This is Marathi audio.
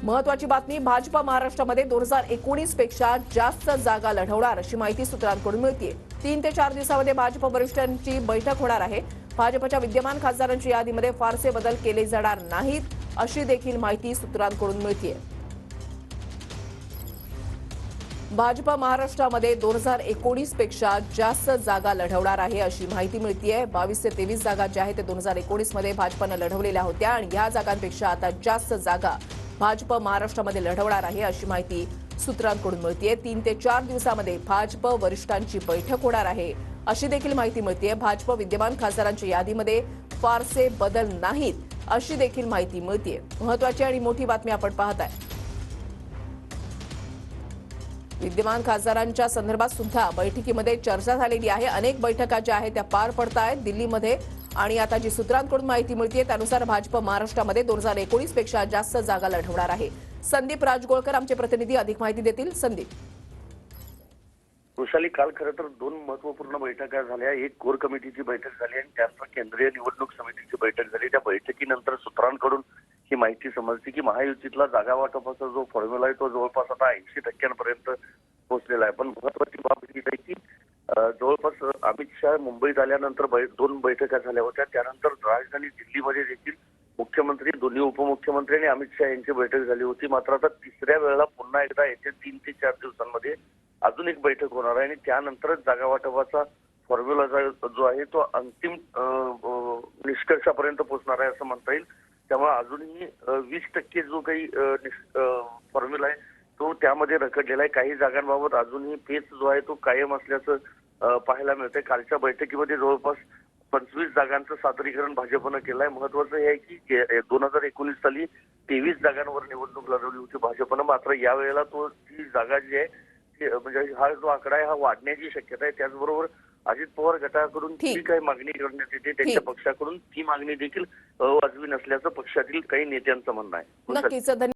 महत्वाची बातमी, भाजपा महाराष्ट्रामध्ये 2019 पेक्षा जास्त जागा लढवणार अशी माहिती सूत्रांकडून मिळते। 3 ते 4 दिवसांमध्ये भाजप वरिष्ठांची बैठक होणार आहे। भाजपच्या विद्यमान खासदारांच्या यादीमध्ये फारसे बदल केले जाणार नाहीत अशी देखील माहिती सूत्रांकडून मिळते। भाजप महाराष्ट्रामध्ये 2019 पेक्षा जास्त जागा लढवणार आहे अशी माहिती मिळते। 22 ते 23 जागा ज्या आहेत ते 2019 मध्ये भाजपने लढवलेल्या होत्या आणि या जागांपेक्षा आता जास्त जागा भाजप महाराष्ट्रामध्ये लढवणार आहे अशी माहिती सूत्रांकडून मिळते। 3 ते 4 दिवसांमध्ये भाजप वरिष्ठांची बैठक होणार आहे अशी देखील माहिती मिळते। भाजप विद्यमान खासदारांच्या यादीमध्ये फारसे बदल नाहीत अशी देखील माहिती मिळते। महत्वाची आणि मोठी बातमी आपण पाहताय। विद्यमान खासदारांच्या संदर्भात सुद्धा बैठकीमध्ये चर्चा झालेली आहे। अनेक बैठका ज्या आहेत त्या पार पडतायत दिल्लीमध्ये आणि आता जी सूत्रांकडून माहिती मिळते त्यानुसार भाजप महाराष्ट्रामध्ये 2019 पेक्षा जास्त जागा लढवणार आहे। संदीप राजगोळकर आमचे प्रतिनिधी अधिक माहिती देतील। संदीप। वृषाली, काल खरं तर 2 महत्वपूर्ण बैठका झाल्या। एक कोर कमिटीची बैठक झाली आणि त्यानंतर केंद्रीय निवडणूक समितीची बैठक झाली। त्या बैठकीनंतर सूत्रांकडून ही माहिती समजली की महायुतीतला जागा वाटपाचा जो फॉर्म्युला आहे तो जवळपास आता 80% पोहोचलेला आहे। पण महत्वाची बाब ही आहे की जवळपास अमित शहा मुंबईत आल्यानंतर 2 बैठका झाल्या होत्या। त्यानंतर राजधानी दिल्लीमध्ये देखील मुख्यमंत्री, दोन्ही उपमुख्यमंत्री आणि अमित शहा यांची बैठक झाली होती। मात्र आता तिसऱ्या वेळेला पुन्हा एकदा येत्या 3 ते 4 दिवसांमध्ये अजून एक बैठक होणार आहे आणि त्यानंतरच जागा वाटपाचा फॉर्म्युला जो आहे तो अंतिम निष्कर्षापर्यंत पोहोचणार आहे असं म्हणता येईल। त्यामुळे अजूनही 20% जो काही फॉर्म्युला आहे तो त्यामध्ये रखडलेला आहे। काही जागांबाबत अजूनही पेच जो आहे तो कायम असल्याचं पाहायला मिळतंय। कालच्या बैठकीमध्ये जवळपास 25 जागांचं सादरीकरण भाजपनं केलं आहे। महत्वाचं हे आहे की 2019 साली 23 जागांवर निवडणूक लढवली होती भाजपनं। मात्र यावेळेला ती जागा जी आहे म्हणजे हा जो आकडा आहे हा वाढण्याची शक्यता आहे। त्याचबरोबर अजित पवार गटाकडून जी काही मागणी करण्यात येते त्यांच्या पक्षाकडून ती मागणी देखील वाजवी नसल्याचं पक्षातील काही नेत्यांचं म्हणणं आहे। नक्कीच।